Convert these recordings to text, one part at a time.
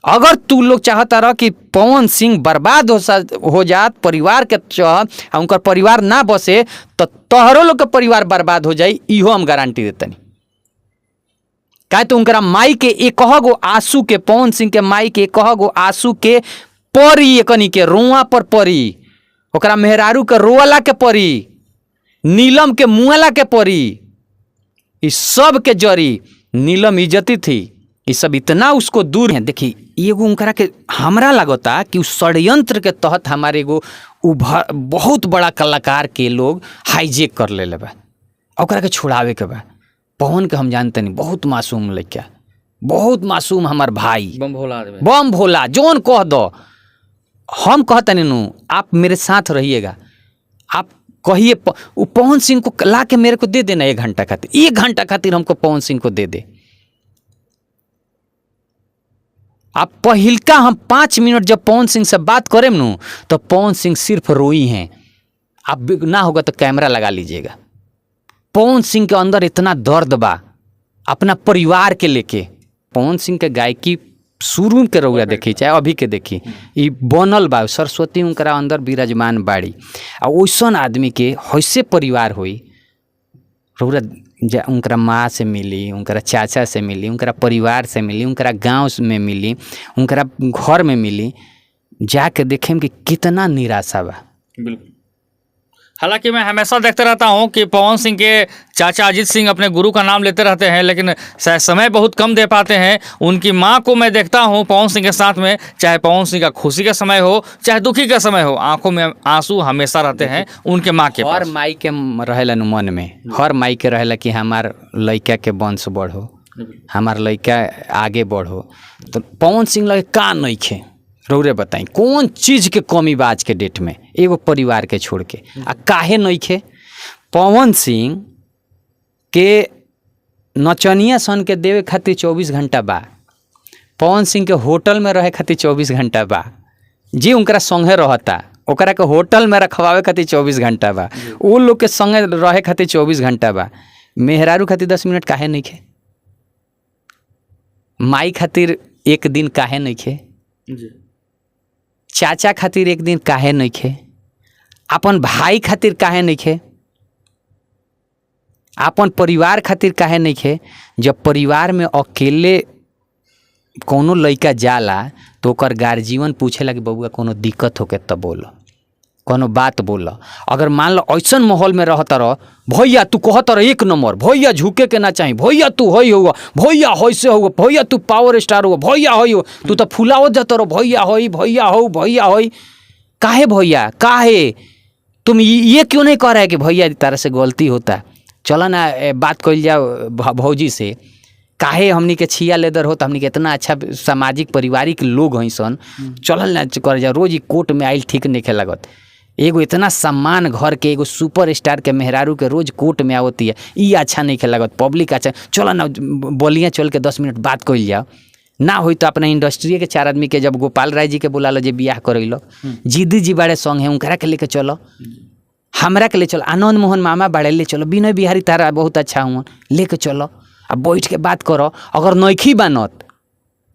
अगर तू लोग चाहता रह कि पवन सिंह बर्बाद हो जात परिवार के चाह उनकर परिवार ना बसे तो तोहरो लोग के परिवार बर्बाद हो जाई, इहो हम गारंटी देतनी। काहे तो उनकरा माई के एक गो आंसू के, पवन सिंह के माई के एक गो आंसू के परी, एकनी के रोआ पर परी, ओकरा मेहरारू के रोअला के परी, नीलम के मुआला के परी, इस सब के जरी नीलम इज्जती थी। ये सब इतना उसको दूर है। देखी एगो उनकरा के हमरा लगता कि उस षड्यंत्र के तहत हमारे एगो बहुत बड़ा कलाकार के लोग हाईजेक कर ले बा, ओकरा के छुड़ावे के बा। पवन के हम जानते नहीं, बहुत मासूम लड़का, बहुत मासूम हमार भाई, बम भोला जोन कह दो। हम कहते नहीं आप मेरे साथ रहिएगा, आप कहिए पवन सिंह को ला के मेरे को दे देना 1 घंटा खातिर, 1 घंटा खातिर हमको पवन सिंह को दे दे। आप पहिलका हम 5 मिनट जब पवन सिंह से बात करें न तो पवन सिंह सिर्फ रोई हैं। आप ना होगा तो कैमरा लगा लीजिएगा। पवन सिंह के अंदर इतना दर्द बा अपना परिवार के लेके। पवन सिंह के गायकी शुरू के रउआ देखी चाहे अभी के देखी, ई बनल बा, सरस्वती उनकरा अंदर विराजमान बाड़ी। आ वैसन आदमी के हैसे परिवार होई, रउआ उनकरा माँ से मिली, उनकरा चाचा से मिली, उनकरा परिवार से मिली, उनकरा गांव में मिली, उनकरा घर में मिली, जाके देखें कि कितना निराशा बा। बिल्कुल। हालांकि मैं हमेशा देखते रहता हूं कि पवन सिंह के चाचा अजीत सिंह अपने गुरु का नाम लेते रहते हैं, लेकिन शायद समय बहुत कम दे पाते हैं। उनकी माँ को मैं देखता हूं पवन सिंह के साथ में, चाहे पवन सिंह का खुशी का समय हो चाहे दुखी का समय हो, आंखों में आंसू हमेशा रहते हैं उनके माँ के हर माई के रहेला मन में, हर माई के रहेला कि हमार लड़का के वंश बढ़ो, हमार लड़का आगे बढ़ो। तो पवन सिंह लगे का नहीं खे, रउरे बताई कौन चीज़ के कमी बा आज के डेट में एगो परिवार के छोड़ के, आ काहे नहीं खे। पवन सिंह के नचनिया सन के देवे खातिर 24 घंटा बा, पवन सिंह के होटल में रहे खातिर 24 घंटा बा, जी उनकरा संगे रहता ओकरा के होटल में रखवावे खातिर 24 घंटा बा, वो लोग के संगे रहे खातिर 24 घंटा बा। मेहरारू खातिर 10 मिनट काहे नहीं खे, माई खातिर 1 दिन काहे नहीं खे, चाचा खातिर 1 दिन काहे नहीं खे, अपन भाई खातिर काहे नहीं खे, अपन परिवार खातिर काहे नहीं खे। जब परिवार में अकेले कोनो लड़का जाला तो ओकर गार्जियन पूछेला कि बबुआ कोनो दिक्कत होके तब बोलो, कोनो बात बोलो। अगर मान लो ऐसा माहौल में रहता रह, भैया तू कहता रह 1 नंबर, भैया झुके के ना चाहिए, भैया तू हई हुआ, भैया होइसे हुआ, भैया तू पावर स्टार हुआ, भैया हई हो, तू तो फुलावत जाता रहो, भैया हई भैया हो भैया हई। काहे भैया, काहे तुम ये क्यों नहीं कह रहे कि भैया तारा से गलती होता, चलो ना बात कर जाओ भौजी से, काहे हमनी के छिया लेदर हो तो हमनी के इतना अच्छा सामाजिक पारिवारिक लोग हैं सन, चल ना कर जाओ, रोज कोर्ट में आइल ठीक नहीं लगत। एगो इतना सम्मान घर के एगो सुपर स्टार के मेहरारू के रोज कोर्ट में आवती है, ये अच्छा नहीं लगत, पब्लिक अच्छा, चलो ना बोलिए चल के 10 मिनट बात कर जाओ। ना हो तो अपना इंडस्ट्री के 4 आदमी के जब गोपाल राय जी के बुला लो जे बियाह करैलो, जीदी जी बड़े सॉन्ग है उनकरा के लेके चलो, हमरा के ले चलो, आनंद मोहन मामा बड़े ले चलो, विनय बिहारी तारा बहुत अच्छा हुआ लेके चलो, अब बैठ के बात करो। अगर नौखी मानत,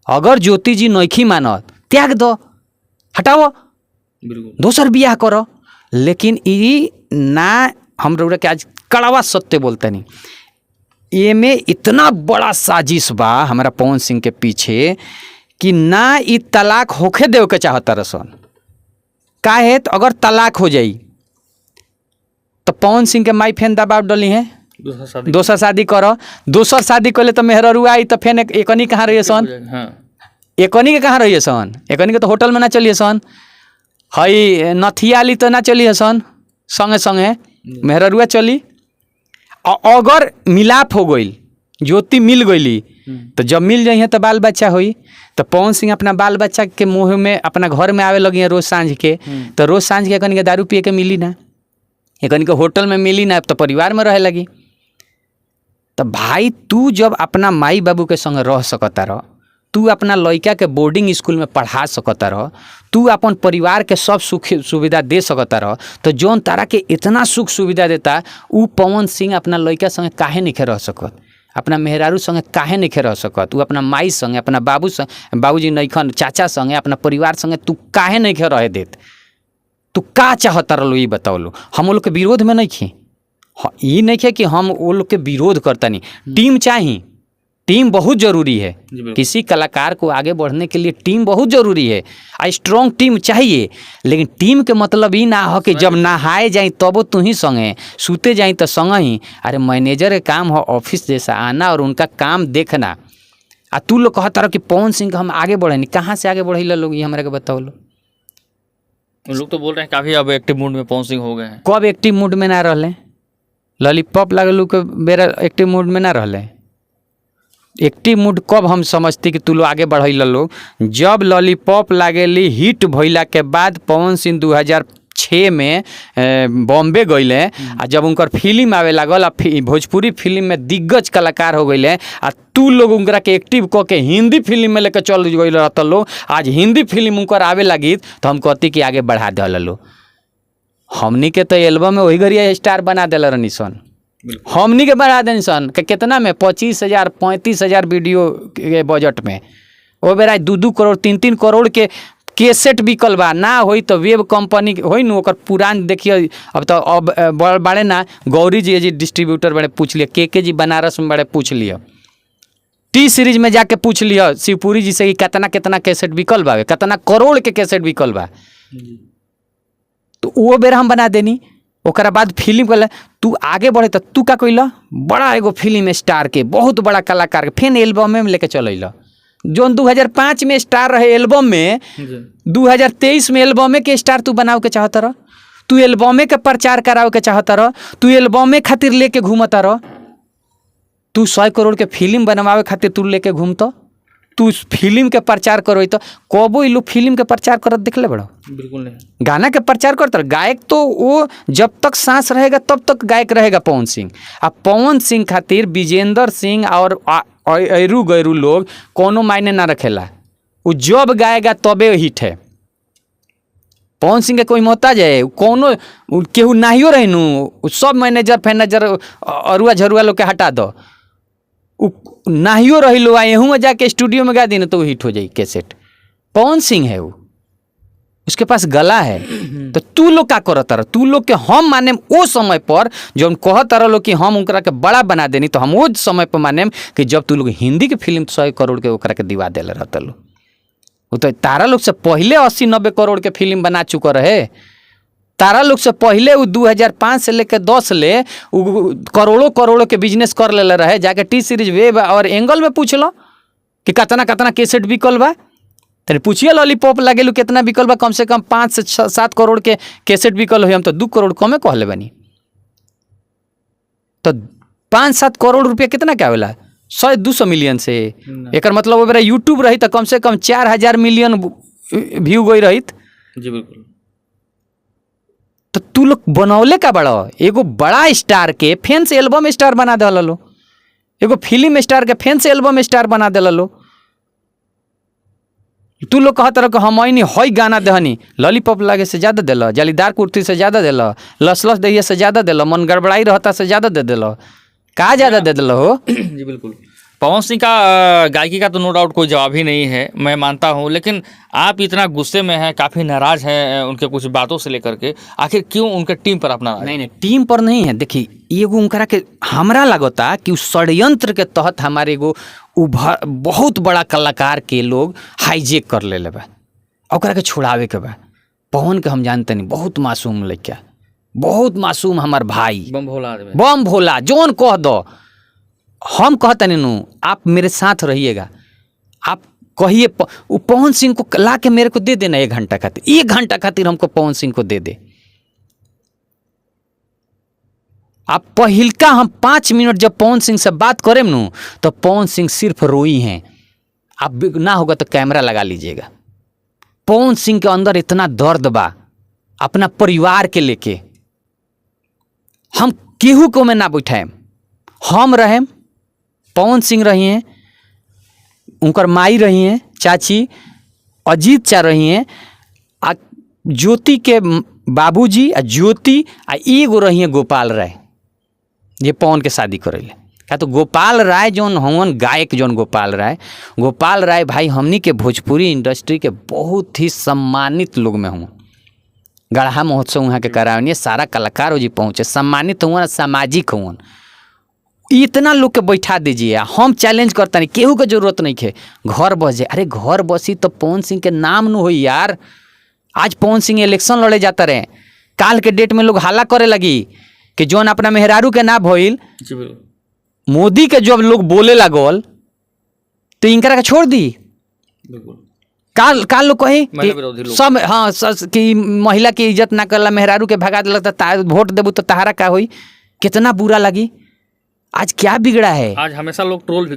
अगर ज्योति जी नौखी मानत, त्याग दो, हटाओ, दोसर बियाह करो। लेकिन ई ना, हम रउरा के आज कड़वा सत्य बोलते नहीं, ये में इतना बड़ा साजिश बा हमारा पवन सिंह के पीछे कि ना ई तलाक होके देव के चाहता रसन। काहे तो अगर तलाक हो जाई तो पवन सिंह के माई फेन दबाव डली है, दोसर शादी करो, दोसर शादी कर ले तो मेहररू आई तो फेन एकनी कहाँ रहिए सन, एकनी के कहाँ रहिए सन, एकनी के तो होटल में ना चलिए सन, हई नथियाली तो ना चलिए सन, संगे संगे मेहररुआ चली। अगर मिलाप हो गई, ज्योति मिल गई, तो जब मिल जाइए तो बाल बच्चा हुई, तो पवन सिंह अपना बाल बच्चा के मुँह में अपना घर में आवे लगी रोज सांझ के, तो रोज सांझ के एकनी के दारू पिए के मिली ना, एकनी के होटल में मिली ना, तो परिवार में रहे लगी। तो भाई तू जब अपना माई बाबू के संग रह सकता रह, तू अपना लड़का के बोर्डिंग स्कूल में पढ़ा सकता रह, तू अपन परिवार के सब सुख सुविधा दे सकता रह, तो जौन तारा के इतना सुख सुविधा देता उ पवन सिंह अपना लड़का संग काहे नहीं रह सकत। अपना मेहरारू संगे काहे नहीं रह सकत? तू अपना माई संगे, अपना बाबूजी नइखन, चाचा संगे, अपना परिवार संगे तू काहे नहीं रहे देत? तू का चाहता रहो ये बताओ। हम वो लोग के विरोध में नहीं खी, ये नहीं है कि हम वो लोग के विरोध करता नहीं। टीम चाहिए, टीम बहुत ज़रूरी है। किसी कलाकार को आगे बढ़ने के लिए टीम बहुत ज़रूरी है, स्ट्रॉन्ग टीम चाहिए। लेकिन टीम के मतलब ये ना हो कि जब नहाए जाए तब तू ही संगे, सूते जाए तो संग ही। अरे मैनेजर के काम हो ऑफिस जैसा आना और उनका काम देखना। आ तू लोग कहता रहो कि पवन सिंह हम आगे बढ़े नहीं, कहाँ से आगे बढ़े लोग, ये हमारे को बताओ लो। लोग तो बोल रहे हैं काफ़ी अब एक्टिव मूड में पवन सिंह हो गए हैं। कब एक्टिव मूड में ना रहले? लॉलीपॉप लागलू के बेरा एक्टिव मूड में ना रहले। एक्टिव मूड कब हम समझती कि तू लोग आगे बढ़ल लोग? जब लॉलीपॉप लागेली हिट भइला के बाद पवन सिंह 2006 में बॉम्बे गइले, आ जब उनकर फिल्म आवे लागल, आ भोजपुरी फिल्म में दिग्गज कलाकार हो गइले, आ तू लोग उनकरा के एक्टिव क के हिंदी फिल्म में लेकर चल गइल रहता लो। आज हिंदी फिल्म उनकर आवे लगी तो हम कहती कि आगे बढ़ा दे लो। हमनी के तो एल्बम में वही घरिया स्टार बना दिल रहनी सन, हमनी के बढ़ा देनी सन कि कितना में 25,000 35,000 वीडियो के बजट में। वो बेरा 2-2 करोड़ 3-3 करोड़ के कैसेट बिकल बा। ना होई तो वेब कंपनी होई न, ओकर पुरान देखिए। अब तो अब बड़े ना गौरी जी डिस्ट्रीब्यूटर बड़े पूछ लिए, के जी बनारस में बड़े पूछ लिया, टी सीरीज में जाके पूछ लिया शिवपुरी जी से कि कितना कैसेट बिकल बा, कितना करोड़ के कैसेट बिकल बा। तो वो बेर हम बना देनी। ओकरा बाद फिल्म कल तू आगे बढ़े तो तू का कइल, बड़ा एगो फिल्म स्टार के, बहुत बड़ा कलाकार के फिर एल्बम में लेके चल जोन 2005 में स्टार रहे एल्बम में, 2023 में एल्बम के स्टार तू बनाओ के चाहता रह, तू एल्बम के प्रचार कराओ के चाहता रह, तू एल्बम खातिर लेके घूमता रह। तू 100 करोड़ के फिल्म बनवावे खातिर तू लेके घूमता, तू फिल्म के प्रचार करो तो कबो लोग फिल्म के प्रचार करत दिखले बड़ो? बिल्कुल नहीं। गाना के प्रचार करता। गायक तो वो जब तक सांस रहेगा तब तक गायक रहेगा पवन सिंह। अब पवन सिंह खातिर विजेंद्र सिंह और अरू गैरू लोग कोनो मायने ना रखेला, वो जब गाएगा तबे हिट है। पवन सिंह के कोई मोहताज है? कोनो केहू नाहियो रहनू, सब मैनेजर फैनेजर अरुआ झरुआ लोग के हटा दो, नाहियो रही लो, एहू में जाके स्टूडियो में गा दी ना तो हिट हो जाई कैसेट। पवन सिंह है वो, उसके पास गला है। तो तू लोग का करत रह? तू लोग के हम माने वो समय पर जब कहत रह लो कि हम उनकरा के बड़ा बना देनी, तो हम वो समय पर माने कि जब तू लोग हिंदी के फिल्म 100 करोड़ के ओकरा के दिवा देले रहता लो। वो तो तारा लोग से पहले 80-90 करोड़ के फिल्म बना चुका रहे। तारा लोग से पहले वो 2005 से लेकर 10 ले करोड़ों के बिजनेस कर ले रहे। जाके टी सीरीज वेब और एंगल में पूछ लो कि कितना कैसेट बिकल बा। तेरे पूछिए लॉलीपॉप लगेलू कितना बिकल बा, कम से कम 5 से 7 करोड़ के कैसेट बिकल हो। हम तो 2 करोड़ कमे कहले बनी। तो 5-7 करोड़ रुपया कितना क्या होला? 100-200 मिलियन से। एक मतलब वो मेरा यूट्यूब रही तो कम से कम 4,000 मिलियन व्यू गई रही। जी बिल्कुल। तो तू लोग बनौले का बड़ा एगो बड़ा स्टार के फैन से एल्बम स्टार बना दे लो, एगो फिल्म स्टार के फैन से एल्बम स्टार बना दे लो। तू लोग कहत रहो कि हम ऐनी हई गाना देहनी, लॉलीपॉप लागे से ज़्यादा दिल, जालीदार कुर्ती से ज़्यादा दिल, लस दहिया से ज़्यादा दिल, मन गड़बड़ाई रहता से ज़्यादा दे दिल, का ज़्यादा दे दिल हो? जी बिल्कुल। पवन सिंह का गायकी का तो नो डाउट कोई जवाब ही नहीं है, मैं मानता हूँ। लेकिन आप इतना गुस्से में हैं, काफ़ी नाराज़ हैं उनके कुछ बातों से लेकर के, आखिर क्यों उनके टीम पर अपना? नहीं, टीम पर नहीं है। देखिए एगो उनकरा के हमरा लगता कि उस षड्यंत्र के तहत हमारे एगो बहुत बड़ा कलाकार के लोग हाईजेक कर ले बा, ओकरा के छुड़ावे के बा। पवन के हम जानते नहीं, बहुत मासूम लड़का, बहुत मासूम हमार भाई, बम भोला जोन कह दो। हम कहते नहीं आप मेरे साथ रहिएगा, आप कहिए पवन सिंह को ला के मेरे को दे देना 1 घंटा खातिर, 1 घंटा खातिर हमको पवन सिंह को दे दे। आप पहिलका हम 5 मिनट जब पवन सिंह से बात करें नू तो पवन सिंह सिर्फ रोई हैं। आप ना होगा तो कैमरा लगा लीजिएगा। पवन सिंह के अंदर इतना दर्द बा अपना परिवार के लेके। हम केहू को में ना बैठाएं, हम रहें, पवन सिंह रही हैं, उनकर माई रही हैं, चाची अजीत चा रही हैं, आ ज्योति के बाबूजी आ ज्योति आ एगो रही हैं गोपाल राय, ये पवन के शादी करेले। क्या तो गोपाल राय जौन हवन गायक जौन गोपाल राय भाई हमनी के भोजपुरी इंडस्ट्री के बहुत ही सम्मानित लोग में हुआ। गढ़ा महोत्सव वहाँ के करावनी सारा कलाकार जी पहुँचे, सम्मानित हुआ, सामाजिक हुआ। इतना लोग के बैठा दीजिए। हम चैलेंज करता नहीं, केहू के जरूरत नहीं है घर बसे। अरे घर बसी तो पवन सिंह के नाम न हो यार। आज पवन सिंह इलेक्शन लड़े जाता रहे, काल के डेट में लोग हल्ला करे लगी कि जौन अपना मेहरारू के ना भइल मोदी के जब लोग बोले लागल तो इनकरा के छोड़ दी। काल लोग कही सब हाँ कि महिला की इज्जत ना करला, मेहरारू के भगा दिला, वोट देबू तो तहारा का होई, कितना बुरा लगी। आज क्या बिगड़ा है? आज हमेशा लोग ट्रोल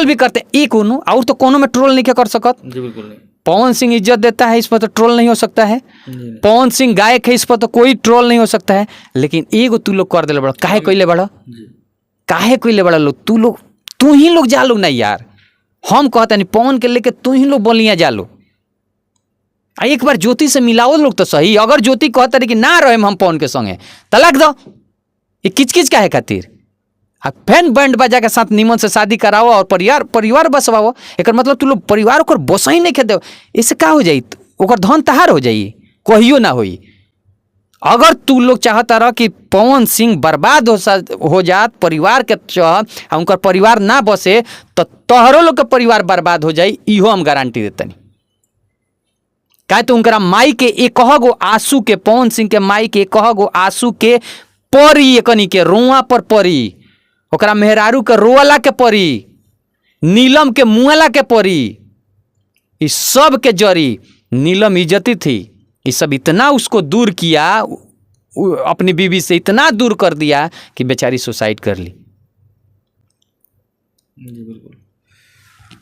भी करते एक और तो कोनो में ट्रोल नहीं कर सकत। जी बिल्कुल नहीं। पवन सिंह इज्जत देता है, इस पर तो ट्रोल नहीं हो सकता है। पवन सिंह गायक है, इस पर तो कोई ट्रोल नहीं हो सकता है। लेकिन एगो तू लोग कर दिले बड़ा, काहे कइले बड़ा, काहे कइले बड़ा लोग, तू ही लोग जा लो ना यार। हम कहते नहीं पवन के लेके तू ही लोग बोलिया जा लो। एक बार ज्योति से मिलाओ लोग तो सही। अगर ज्योति कहता रही कि ना रहे हम पवन के संगे, तलाक दो। ये किचकिच काहे खातिर? फैन बैंड बजा के साथ निमन से शादी कराओ और परिवार बसवाओ। एक मतलब तू लोग परिवार ओकर बस ही नहीं खेदे, इससे का हो जाई? ओकर धन तहार हो जाई, कहियो ना होई। अगर तू लोग चाहता रह कि पवन सिंह बर्बाद हो जात, परिवार के चाह उनकर परिवार ना बसे, तो तोहरो लोग के परिवार बर्बाद हो जाई, इहो हम गारंटी देतनी। काहे तो उनकरा माई के एक गो आंसू के, पवन सिंह के माई के एक गो आंसू के परी, एकनी के रोआ पर परी, ओकरा मेहरारू के रोअला के परी, नीलम के मुआला के परी। इस सब के जरी नीलम इज्जती थी। ये सब इतना उसको दूर किया, अपनी बीवी से इतना दूर कर दिया कि बेचारी सुसाइड कर ली। जी बिल्कुल।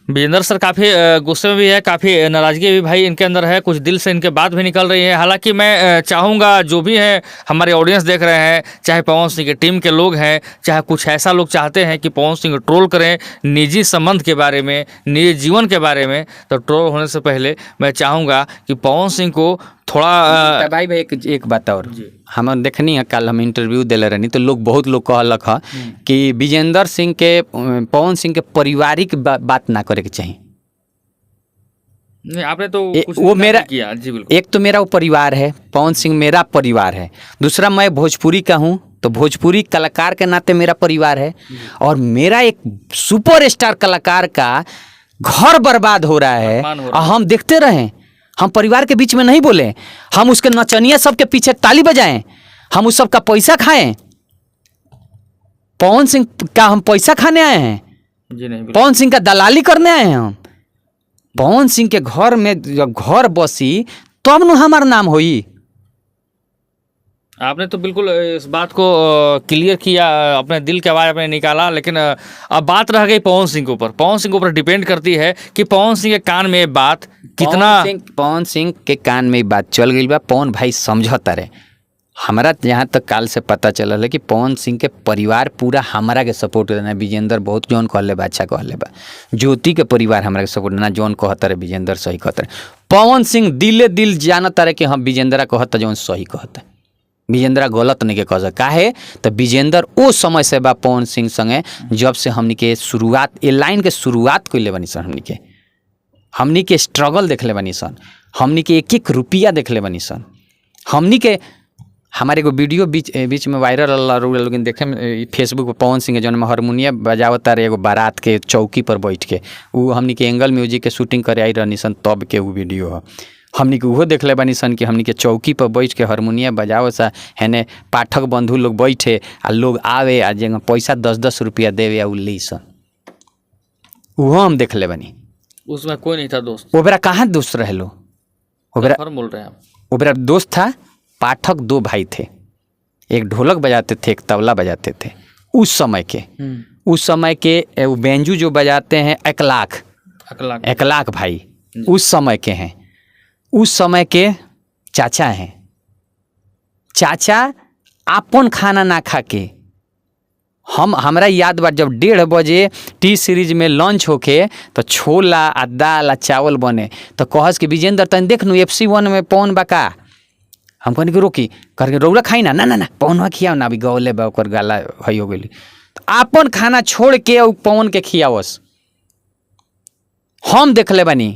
विजेंद्र सर काफ़ी गुस्से में भी है, काफ़ी नाराज़गी भी भाई इनके अंदर है, कुछ दिल से इनके बात भी निकल रही है। हालांकि मैं चाहूँगा जो भी है हमारे ऑडियंस देख रहे हैं, चाहे पवन सिंह की टीम के लोग हैं, चाहे कुछ ऐसा लोग चाहते हैं कि पवन सिंह को ट्रोल करें निजी संबंध के बारे में, निजी जीवन के बारे में, तो ट्रोल होने से पहले मैं चाहूँगा कि पवन सिंह को थोड़ा भाई एक बात और हम देखनी है, कल हम इंटरव्यू दिले रहनी तो बहुत लोग कहलक है कि विजेंद्र सिंह के, पवन सिंह के पारिवारिक बात ना करे के चाहिए। नहीं, आपने तो वो मेरा किया। जी बिल्कुल। एक तो मेरा वो परिवार है, पवन सिंह मेरा परिवार है। दूसरा मैं भोजपुरी का हूँ, तो भोजपुरी कलाकार के नाते मेरा परिवार है। और मेरा एक सुपरस्टार कलाकार का घर बर्बाद हो रहा है और हम देखते रहें। हम परिवार के बीच में नहीं बोले, हम उसके नचनिया सबके पीछे ताली बजाएं, हम उस सब का पैसा खाएं। पवन सिंह का हम पैसा खाने आए हैं? जी नहीं। पवन सिंह का दलाली करने आए हैं हम? पवन सिंह के घर में जब घर बसी तब न हमारा नाम होई। आपने तो बिल्कुल इस बात को क्लियर किया, अपने दिल के आवाज़ आपने निकाला। लेकिन अब बात रह गई पवन सिंह के ऊपर। पवन सिंह के ऊपर डिपेंड करती है कि पवन सिंह के कान में ये बात कितना, पवन सिंह के कान में बात चल गई बा। पवन भाई समझता रहे। हमारा जहाँ तक काल से पता चलल है कि पवन सिंह के परिवार पूरा हमारा के सपोर्ट देना। विजेंद्र बहुत जौन कहले बा अच्छा कहले बा। ज्योति के परिवार हमारा के सपोर्ट देना, जौन कहता रहे विजेंद्र सही कहता रहे। पवन सिंह दिले दिल जानता रहे कि हम विजेंद्रा कहता जौन सही कहता, विजेंद्रा गलत नहीं के कह सका है। तो विजेंद्र वो समय से बा पवन सिंह संगे, जब से हमनी के शुरुआत, ये लाइन के शुरुआत कैले बनी सन, हमनी के स्ट्रगल देखले बनी सन, हमनी के एक एक रुपया देखले बनी सन। हमनी के हमारे एगो वीडियो बीच में वायरल लोग देखे फेसबुक पर, पवन सिंह जौन में हारमोनियम बजावता रहे एगो बारात के चौकी पर बैठ के, वो हमनी के एंगल म्यूजिक के शूटिंग करे आई रहनी सन, तब के वो वीडियो है। हमनी के उहो देखले बनी सन कि हमनी के चौकी पर बैठ के हारमोनियम बजाओ सा, हेने पाठक बंधु लोग बैठे आ लोग आवे आ जगह पैसा 10-10 रुपया देवे आ ली सन, उहो हम देखले बनी। उसमें कोई नहीं था दोस्त। ओबरा कहाँ दोस्त रहे लो? ओबरा बोल रहे हैं, ओबरा दोस्त था पाठक। 2 भाई थे, एक ढोलक बजाते थे, एक तबला बजाते थे। उस समय के वो बेंजू जो बजाते हैं 1 लाख भाई उस समय के हैं। उस समय के चाचा हैं। चाचा आपन खाना ना खा के, हमरा याद बा जब 1:30 बजे टी सीरीज में लंच होके तो छोला आ दाल आ चावल बने, तो कहस कि विजेंद्र तन देख नू FC1 में पवन बका। हम कहनी कि रोकी करके रौरा खाई ना, ना ना ना पवनवा खियाओ ना, अभी गौले बा ओकर गाला हई हो गई। आपन खाना छोड़ के उ पवन के खियावस। हम देख ले बानी,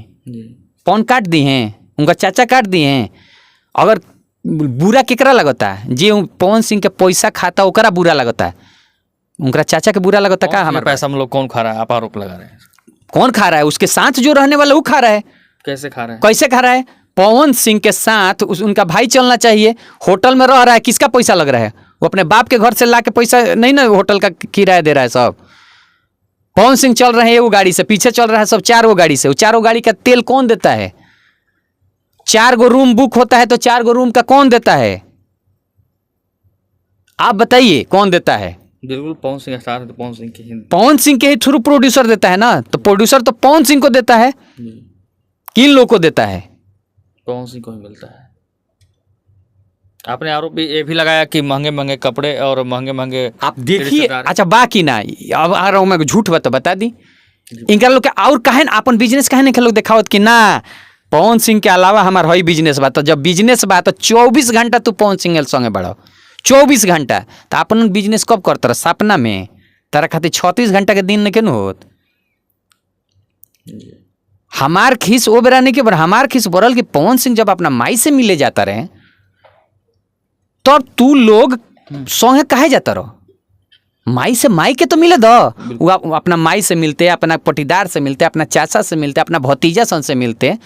पवन काट दी हैं, उनका चाचा काट दिए हैं। अगर बुरा केकरा लगता है, जे पवन सिंह के पैसा खाता ओकरा बुरा लगता है, उनका चाचा के बुरा लगता का? हमारा पैसा हम लोग कौन खा रहा है? आप आरोप लगा रहे हैं। कौन खा रहा है? उसके साथ जो रहने वाला वो खा रहा है। कैसे खा रहे हैं? कैसे खा रहा है? पवन सिंह के साथ उनका भाई चलना चाहिए। होटल में रह रहा है, किसका पैसा लग रहा है? वो अपने बाप के घर से ला के पैसा नहीं ना होटल का किराया दे रहा है सब। पवन सिंह चल रहे हैं वो गाड़ी से, पीछे चल रहा है सब 4 गो गाड़ी से। वो 4 गो गाड़ी का तेल कौन देता है? 4 गो रूम बुक होता है तो 4 गो रूम का कौन देता है? आप बताइए कौन देता है? बिल्कुल पवन सिंह स्टार है तो पवन सिंह के ही थ्रू प्रोड्यूसर देता है ना, तो प्रोड्यूसर तो पवन सिंह को देता है। किन लोग को देता है? पवन सिंह को ही मिलता है। आपने आरोप ये भी लगाया कि महंगे महंगे कपड़े और महंगे महंगे आप देखिए। अच्छा बाकी ना, अब आ रहा हूँ मैं, झूठ बता दी इनका लोग के। और कहे अपन बिजनेस कहे नहीं लोग दिखावत कि ना पवन सिंह के अलावा हमार हई बिजनेस बा। तो जब बिजनेस बा तो 24 घंटा तू पवन सिंह संगे बढ़ो, 24 घंटा। तो अपन बिजनेस कब करता रहा? सपना में। तारा खातिर 36 घंटा के दिन नहीं केन होत। हमार खीस वो बेरा नहीं के बर, हमार खीस बरल कि पवन सिंह जब अपना माई से मिले जाता रहे तब तो तू लोग संगे काहे जाता रहो? माई से माई के तो मिले दो। वो अपना माई से मिलते, अपना पटीदार से मिलते, अपना चाचा से मिलते, अपना भतीजा सन से मिलते,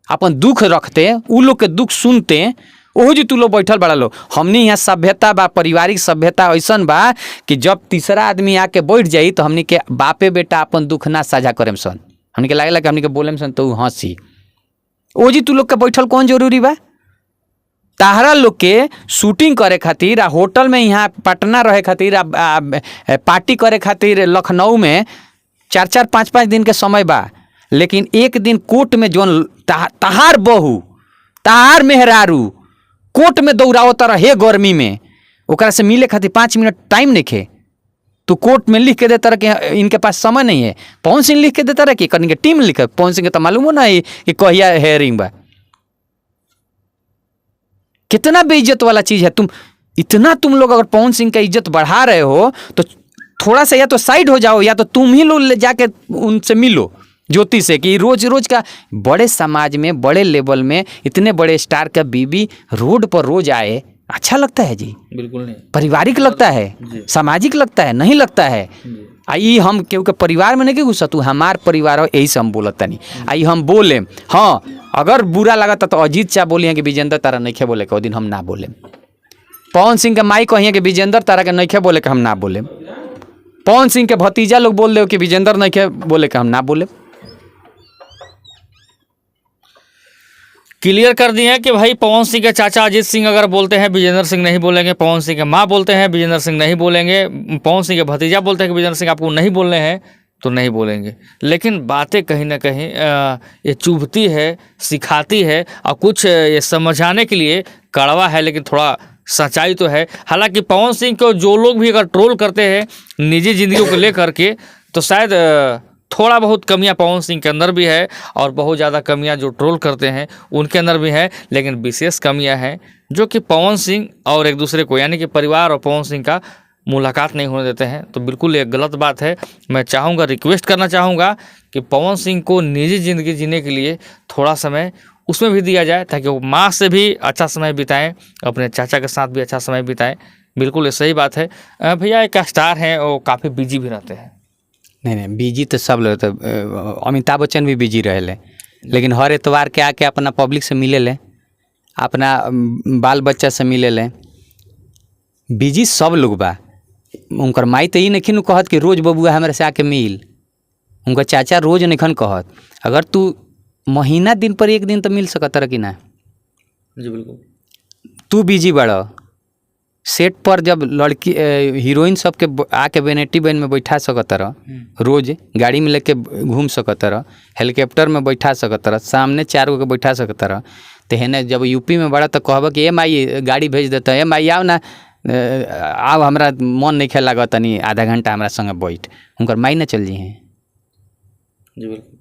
अपन दुख रखते, उ लोग के दुख सुनते। ओहो जी तू लोग बैठल बड़ा लो। हमनी यहाँ सभ्यता बा, पारिवारिक सभ्यता ऐसन बा कि जब तीसरा आदमी आके बैठ जाई तो हमनी के बापे बेटा अपन दुख ना साझा करेम सन। हमनी के लागेला कि हमनी के बोलेम सन तो हंसी। ओ जी तू लोग के बैठल कौन जरूरी बा? ताहरा लोग के शूटिंग करे खातिर आ होटल में यहाँ पटना रहे खातिर आ पार्टी करे खातिर लखनऊ में 4-4 5-5 दिन के समय बा। लेकिन एक दिन कोर्ट में जोन तहार बहू, तहार मेहरारू कोर्ट में दौड़ाओ तरह है गर्मी में, ओकरा से मिले खातिर 5 मिनट टाइम नहीं खे। तू कोर्ट में लिख के देता रह कि इनके पास समय नहीं है। पवन सिंह लिख के देता रह कि कहीं के टीम लिखे। पवन सिंह के तो मालूम हो ना कि कहिया हेयरिंग बा। कितना बेइज्जत वाला चीज है। तुम लोग अगर पवन सिंह का इज्जत बढ़ा रहे हो तो थोड़ा सा या तो साइड हो जाओ, या तो तुम ही लोग ले जाके उनसे मिलो ज्योति से कि रोज रोज का बड़े समाज में, बड़े लेवल में इतने बड़े स्टार का बीवी रोड पर रोज आए, अच्छा लगता है जी? बिल्कुल नहीं। पारिवारिक लगता है, सामाजिक लगता है? नहीं लगता है। आई हम क्योंकि परिवार में नहीं कि घुसा, तू हमार परिवार हो, यही से हम बोलता नहीं। आई हम बोले हाँ, अगर बुरा लगा तो अजीत शाह बोली हैं कि विजेंद्र तारा नहीं खे बोले के, वो दिन हम ना बोले। पवन सिंह के माई कहिए कि विजेंद्र तारा के नहीं खे बोले के, हम ना बोले। पवन सिंह के भतीजा लोग बोल दे कि विजेंद्र नहीं खे बोले के, हम ना बोले। क्लियर कर दिए हैं कि भाई पवन सिंह के चाचा अजीत सिंह अगर बोलते हैं विजेंद्र सिंह नहीं बोलेंगे, पवन सिंह के माँ बोलते हैं विजेंद्र सिंह नहीं बोलेंगे, पवन सिंह के भतीजा बोलते हैं कि विजेंद्र सिंह आपको नहीं बोलने हैं तो नहीं बोलेंगे। लेकिन बातें कहीं ना कहीं ये चुभती है, सिखाती है, और कुछ ये समझाने के लिए कड़वा है, लेकिन थोड़ा सच्चाई तो है। हालांकि पवन सिंह को जो लोग भी अगर ट्रोल करते हैं निजी जिंदगी को लेकर के, तो शायद थोड़ा बहुत कमियां पवन सिंह के अंदर भी है, और बहुत ज़्यादा कमियां जो ट्रोल करते हैं उनके अंदर भी है। लेकिन विशेष कमियां हैं जो कि पवन सिंह और एक दूसरे को, यानी कि परिवार और पवन सिंह का मुलाकात नहीं होने देते हैं। तो बिल्कुल ये गलत बात है। मैं चाहूँगा, रिक्वेस्ट करना चाहूँगा कि पवन सिंह को निजी ज़िंदगी जीने के लिए थोड़ा समय उसमें भी दिया जाए, ताकि वो माँ से भी अच्छा समय बिताएं, अपने चाचा के साथ भी अच्छा समय बिताएं। बिल्कुल ये सही बात है। भैया एक स्टार हैं, वो काफ़ी बिजी भी रहते हैं। नहीं बिजी तो सब लोग, तो अमिताभ बच्चन भी बिजी रहे, लेकिन हर एतवार के आके अपना पब्लिक से मिले ले, अपना बाल बच्चा से मिले ले। बिजी सब लोग बा। उनकर माई तो ये नहीं कहत कि रोज बबुआ हमारे से आके मिल, उनका चाचा रोज नहीं कहत। अगर तू महीना दिन पर एक दिन तो मिल सकत रह कि ना? जी बिल्कुल। तू बिजी बड़ा सेट पर, जब लड़की हीरोइन सबके आके वेनिटी वैन में बैठा सकत रह, रोज गाड़ी में लेके घूम सकत रह, हेलीकॉप्टर में बैठा सकत रह, सामने 4 गो के बैठा सकत रह। तो है जब यूपी में बड़ा तो कहब कि ए माई गाड़ी भेज देता, ए माई आओ ना, आओ हमरा मन नहीं खेल लागत, तनी आधा घंटा हमारा संगे बैठ। उनकर माई ना चल जी हैं। जी बिल्कुल।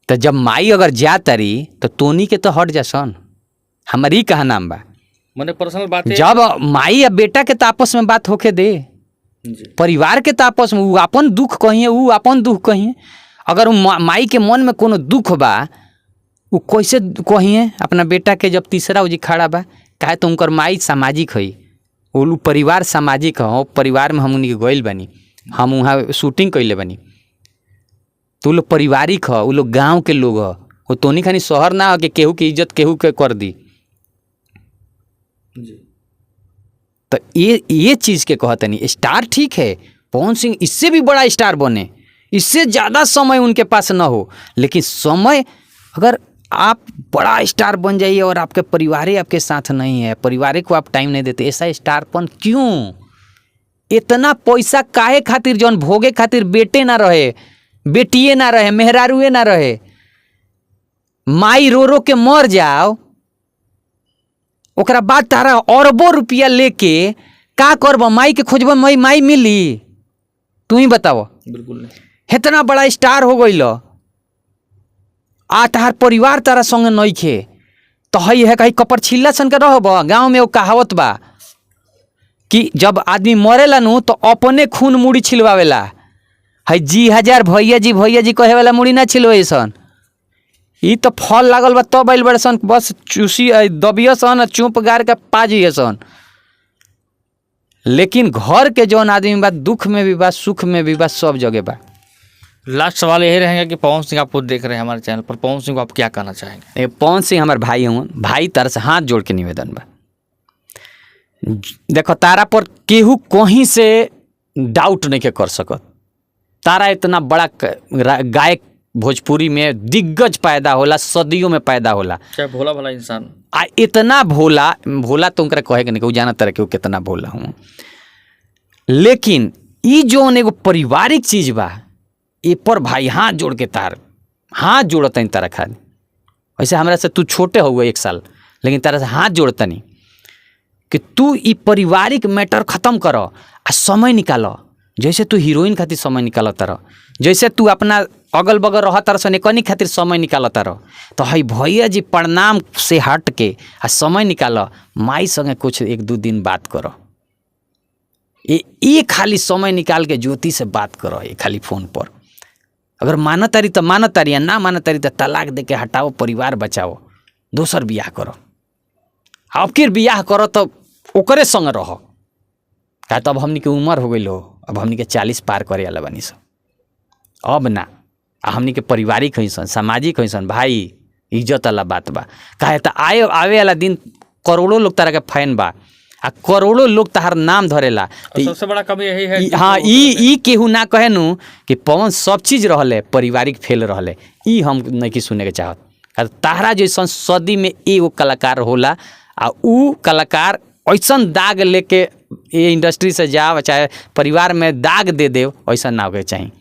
तो जब माई अगर जा तरी तो तोनी के तो हट जा सन। हमारी ही कहा नाम बा, मैंने पर्सनल बात। जब माई या बेटा के तो आपस में बात होके दे, जी। परिवार के तो आपस में उ अपन दुख कहिए, उ अपन दुख कहिए। अगर उ माई के मन में कोनो दुख बा, उ कैसे कहिए अपना बेटा के जब तीसरा उजी खड़ा बा? काहे तो उनकर माई सामाजिक है, उ परिवार सामाजिक है। परिवार में हमनी के गइल बानी, हम वहाँ शूटिंग कैले बानी, तो उ लोग पारिवारिक है, उ लोग गाँव के लोग है। वो तोनी खानी शहर ना हो कि केहू की इज्जत केहू के कर दी। तो ये चीज़ के कहते नहीं। स्टार ठीक है, पवन सिंह इससे भी बड़ा स्टार बने, इससे ज़्यादा समय उनके पास ना हो, लेकिन समय अगर आप बड़ा स्टार बन जाइए और आपके परिवार आपके साथ नहीं है, परिवार को आप टाइम नहीं देते, ऐसा स्टारपन क्यों? इतना पैसा काहे खातिर? जौन भोगे खातिर बेटे ना रहे, बेटिए ना रहे, मेहरारुए ना रहे, माई रो रो के मर जाओ, ओकरा बाद तारा अरबों रुपया लेके का करब? माई के खोजब, माई मिली? तू ही बताओ। बिल्कुल नहीं। इतना बड़ा स्टार हो गइल आ तार परिवार तारा संगे नइखे, तो हई है कहीं कपर छिल्ला सन के रहब। गाँव में वो कहावत बा कि जब आदमी मरेला नु तो अपने खून मुड़ी छिलवावेला। हई जी हजार भैया जी कहे वाला मुड़ी ना छिलवे सन। ई तो फल लागल बा तब आइल बड़े सन, बस चूसी दबिया सन, चुप गार के पा जाइए सन। लेकिन घर के जौन आदमी बा, दुख में भी बा, सुख में भी बा, सब जगह बा। लास्ट सवाल यही रहेगा कि पवन सिंह आपको देख रहे हैं हमारे चैनल पर, पवन सिंह को आप क्या कहना चाहेंगे? पवन सिंह हमारे भाई हूँ, भाई तारा से हाथ जोड़ के निवेदन बा, देखो तारा पर केहू कहीं से डाउट नहीं के कर सकत। तारा इतना बड़ा गायक भोजपुरी में दिग्गज पैदा होला, सदियों में पैदा होला, क्या भोला भला इंसान आ इतना भोला तो उनका कहे नहीं, जाना तरह के कितना भोला हूँ। लेकिन ई जौन एगो पारिवारिक चीज बा, ए पर भाई हाथ जोड़ के तार हाथ जोड़तनी तारा खाली। वैसे हमरा से तू छोटे हो 1 साल, लेकिन तारा से हाथ जोड़तनी कि तू ई पारिवारिक मैटर खत्म कर आ समय निकाल। जैसे तू हीरोइन खातिर समय निकाल तार, जैसे तू अपना अगल बगल रह तार सन कनी खातिर समय निकाल तार, तो हई भैया जी प्रणाम से हट के आ समय निकाल, माई संगे कुछ 1-2 दिन बात कर। ये खाली समय निकाल के ज्योति से बात करो, ये खाली फ़ोन पर। अगर मानत तारी तो मानत तारी, ना मानत तारी तो तलाक दे के हटाओ, परिवार बचाओ, दोसर बियाह करो। अब फिर बियाह करो तो ओकरे संग रहो, क्या तो अब हमनी के उम्र हो गई हो, अब हमनी के 40 पार करे वाला बनी सब, अब ना। हमनी के पारिवारिक हईसन, सामाजिक हईसन, भाई इज्जत वाला बात बा। काहे तो आवे वाला दिन करोड़ों लोग तारा के फैन बा, आ करोड़ों लोग तहार नाम धरेला। सबसे बड़ा कमी यही है। हाँ, ई केहू ना कहे नु कि पवन सब चीज रहले, पारिवारिक फेल रहले, ई हम नहीं सुने के चाहत। तारा जैसन सदी में एगो कलाकार होला, आ ऊ कलाकार ऐसन दाग लेके ये इंडस्ट्री से जाओ, चाहे परिवार में दाग दे दे, ऐसा ना होके चाहिए।